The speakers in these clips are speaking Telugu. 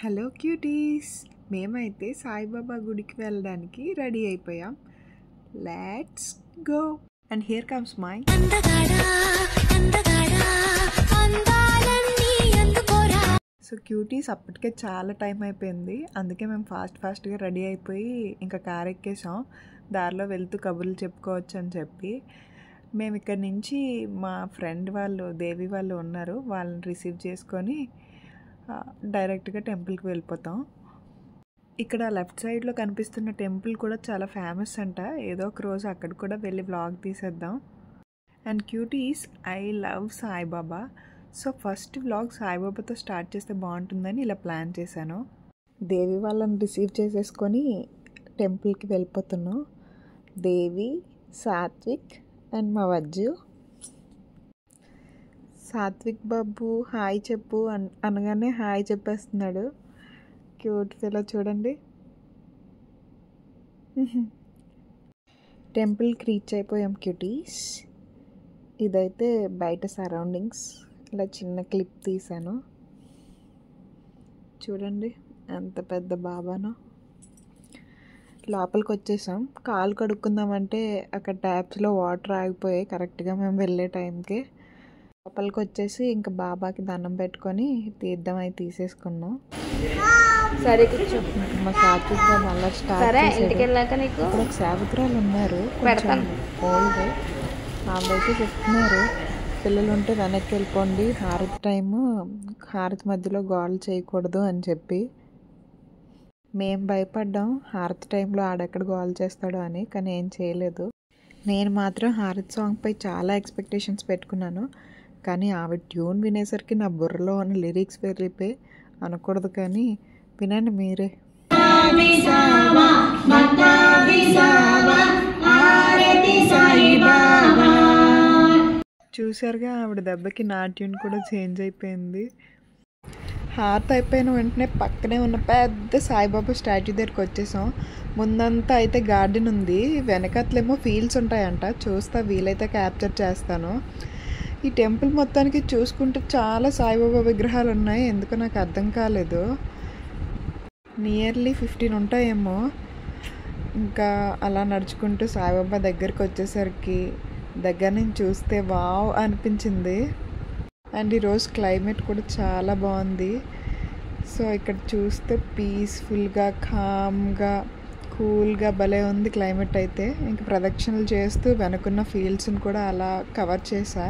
హలో క్యూటీస్, మేమైతే సాయిబాబా గుడికి వెళ్ళడానికి రెడీ అయిపోయాం. Let's go. And here comes my so cuties, అప్పటికే చాలా టైం అయిపోయింది. అందుకే మేము ఫాస్ట్గా రెడీ అయిపోయి ఇంకా కార్ ఎక్కేసాం. దారిలో వెళ్తూ కబుర్లు చెప్పుకోవచ్చు అని చెప్పి మేము ఇక్కడ నుంచి మా ఫ్రెండ్ వాళ్ళు దేవి వాళ్ళు ఉన్నారు, వాళ్ళని రిసీవ్ చేసుకొని డైరెక్ట్గా టెంపుల్కి వెళ్ళిపోతాం. ఇక్కడ లెఫ్ట్ సైడ్లో కనిపిస్తున్న టెంపుల్ కూడా చాలా ఫేమస్ అంట. ఏదో ఒక రోజు అక్కడ కూడా వెళ్ళి వ్లాగ్ తీసేద్దాం. And cuties, I love Saibaba. So first vlog సాయిబాబాతో స్టార్ట్ చేస్తే బాగుంటుందని ఇలా ప్లాన్ చేశాను. దేవి వాళ్ళని రిసీవ్ చేసేసుకొని టెంపుల్కి వెళ్ళిపోతున్నాం. దేవి, సాత్విక్ అండ్ మా వజ్జు. సాత్విక్ బాబు హాయ్ చెప్పు అనగానే హాయ్ చెప్పేస్తున్నాడు. క్యూట్ ఫెలో చూడండి. టెంపుల్కి రీచ్ అయిపోయాం క్యూటీస్. ఇదైతే బయట సరౌండింగ్స్. ఇలా చిన్న క్లిప్ తీసాను చూడండి, ఎంత పెద్ద బాబానో. లోపలికి వచ్చేసాం. కాలు కడుక్కుందామంటే అక్కడ ట్యాప్స్లో వాటర్ ఆగిపోయాయి కరెక్ట్గా మేము వెళ్ళే టైంకి. లోపలికి వచ్చేసి ఇంకా బాబాకి దండం పెట్టుకొని తీర్థం అయి తీసేసుకున్నాం. సరే కూర్చో. మా సాత్విక్ బాబు అలా స్టార్ట్ ఇంటికి వెళ్ళాక నీకు ఇక్కడ ఒక సేవకురాలు ఉన్నారు, కొంచెం ఓల్డ్. ఆవిడైతే చెప్తున్నారు పిల్లలు ఉంటే వెనక్కి వెళ్ళిపోండి, హారతి టైము, హారతి మధ్యలో గోల్ చేయకూడదు అని చెప్పి. మేము భయపడ్డాం హారతి టైంలో ఆడెక్కడ గోల్ చేస్తాడో అని, కానీ ఏం చేయలేదు. నేను మాత్రం హారతి సాంగ్పై చాలా ఎక్స్పెక్టేషన్స్ పెట్టుకున్నాను, కానీ ఆవిడ ట్యూన్ వినేసరికి నా బుర్రలో ఉన్న లిరిక్స్ వెళ్ళిపోయి అనకూడదు, కానీ వినండి మీరే. చూసారుగా, ఆవిడ దెబ్బకి నా ట్యూన్ కూడా చేంజ్ అయిపోయింది. హారతి అయిపోయిన వెంటనే పక్కనే ఉన్న పెద్ద సాయిబాబా స్టాచ్యూ దగ్గరికి వచ్చేసాం. ముందంతా అయితే గార్డెన్ ఉంది, వెనకట్లేమో ఫీల్డ్స్ ఉంటాయంట. చూస్తా, వీలైతే క్యాప్చర్ చేస్తాను. ఈ టెంపుల్ మొత్తానికి చూసుకుంటే చాలా సాయిబాబా విగ్రహాలు ఉన్నాయి, ఎందుకో నాకు అర్థం కాలేదు. నియర్లీ 15 ఉంటాయేమో. ఇంకా అలా నడుచుకుంటూ సాయిబాబా దగ్గరికి వచ్చేసరికి దగ్గర నుంచి చూస్తే వావ్ అనిపించింది. అండ్ ఈరోజు క్లైమేట్ కూడా చాలా బాగుంది. సో ఇక్కడ చూస్తే పీస్ఫుల్గా, కామ్గా, కూల్గా భలే ఉంది క్లైమేట్ అయితే. ఇంక ప్రదక్షిణలు చేస్తూ వెనుకున్న ఫీల్డ్స్ని కూడా అలా కవర్ చేశా.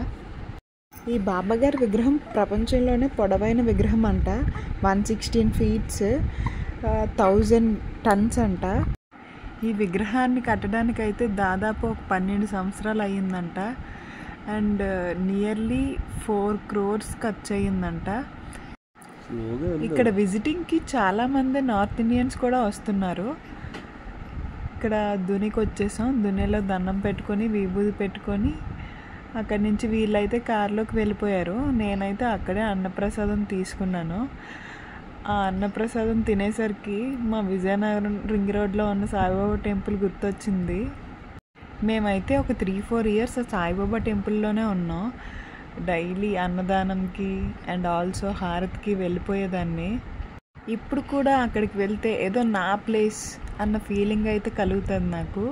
ఈ బాబాగారి విగ్రహం ప్రపంచంలోనే పొడవైన విగ్రహం అంట. 116 feet, 1000 tons అంట. ఈ విగ్రహాన్ని కట్టడానికైతే దాదాపు ఒక 12 సంవత్సరాలు అయ్యిందంట. అండ్ నియర్లీ 4 crores ఖర్చు అయ్యిందంట. ఇక్కడ విజిటింగ్కి చాలామంది నార్త్ ఇండియన్స్ కూడా వస్తున్నారు. ఇక్కడ దునికి వచ్చేసాం. దునిలో దండం పెట్టుకొని విభూది పెట్టుకొని అక్కడి నుంచి వీళ్ళైతే కారులోకి వెళ్ళిపోయారు. నేనైతే అక్కడే అన్నప్రసాదం తీసుకున్నాను. ఆ అన్నప్రసాదం తినేసరికి మా విజయనగరం రింగ్ రోడ్లో ఉన్న సాయిబాబా టెంపుల్ గుర్తొచ్చింది. మేమైతే ఒక 3-4 years సాయిబాబా టెంపుల్లోనే ఉన్నాం. డైలీ అన్నదానంకి అండ్ ఆల్సో హారతికి వెళ్ళిపోయేదాన్ని. ఇప్పుడు కూడా అక్కడికి వెళ్తే ఏదో నా ప్లేస్ అన్న ఫీలింగ్ అయితే కలుగుతుంది నాకు.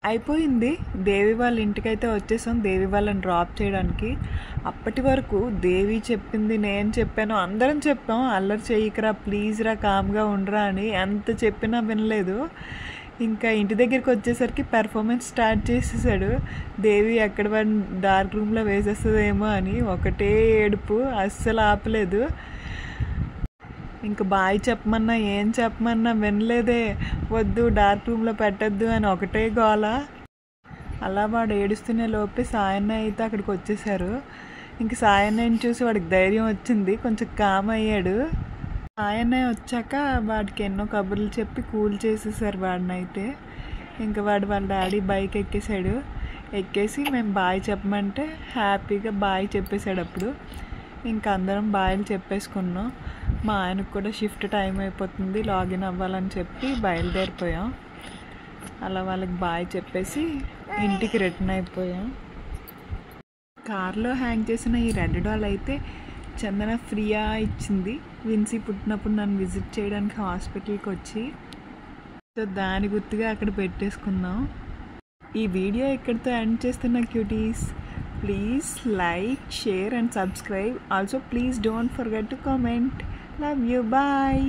అయిపోయింది, దేవి వాళ్ళ ఇంటికైతే వచ్చేసాం. దేవి వాళ్ళని డ్రాప్ చేయడానికి. అప్పటి వరకు దేవి చెప్పింది, నేను చెప్పాను, అందరం చెప్పాం అల్లరి చేయకరా, ప్లీజ్ రా, కామ్గా ఉండరా అని. ఎంత చెప్పినా వినలేదు. ఇంకా ఇంటి దగ్గరికి వచ్చేసరికి పెర్ఫార్మెన్స్ స్టార్ట్ చేసేసాడు. దేవి ఎక్కడ డార్క్ రూమ్లో వేసేస్తుందేమో అని ఒకటే ఏడుపు, అస్సలు ఆపలేదు. ఇంకా బాయ్ చెప్పమన్నా ఏం చెప్పమన్నా వినలేదే. వద్దు, డార్క్ రూమ్లో పెట్టద్దు అని ఒకటే గోల. అలా వాడు ఏడుస్తూనే లోపే సాయన్న అయితే అక్కడికి వచ్చేసారు. ఇంక సాయన్నని చూసి వాడికి ధైర్యం వచ్చింది, కొంచెం కామ్ అయ్యాడు. సాయన్నయ్య వచ్చాక వాడికి ఎన్నో కబుర్లు చెప్పి కూల్ చేసేసారు వాడినైతే. ఇంకా వాడు వాళ్ళ డాడీ బైక్ ఎక్కేసాడు. ఎక్కేసి మేము బాయ్ చెప్పమంటే హ్యాపీగా బాయ్ చెప్పేశాడు. అప్పుడు ఇంకా అందరం బాయ్లు చెప్పేసుకున్నాం. మా ఆయనకు కూడా షిఫ్ట్ టైం అయిపోతుంది, లాగిన్ అవ్వాలని చెప్పి బయలుదేరిపోయాం. అలా వాళ్ళకి బాయ్ చెప్పేసి ఇంటికి రిటర్న్ అయిపోయాం. కార్లో హ్యాంగ్ చేసిన ఈ రెడ్ డాల్ అయితే చందన ఫ్రీయా ఇచ్చింది. విన్సీ పుట్టినప్పుడు నన్ను విజిట్ చేయడానికి హాస్పిటల్కి వచ్చి, సో దాని గుర్తుగా అక్కడ పెట్టేసుకున్నాం. ఈ వీడియో ఇక్కడితో ఎండ్ చేస్తున్న cuties. Please like, share and subscribe. Also please don't forget to comment. Love you. Bye.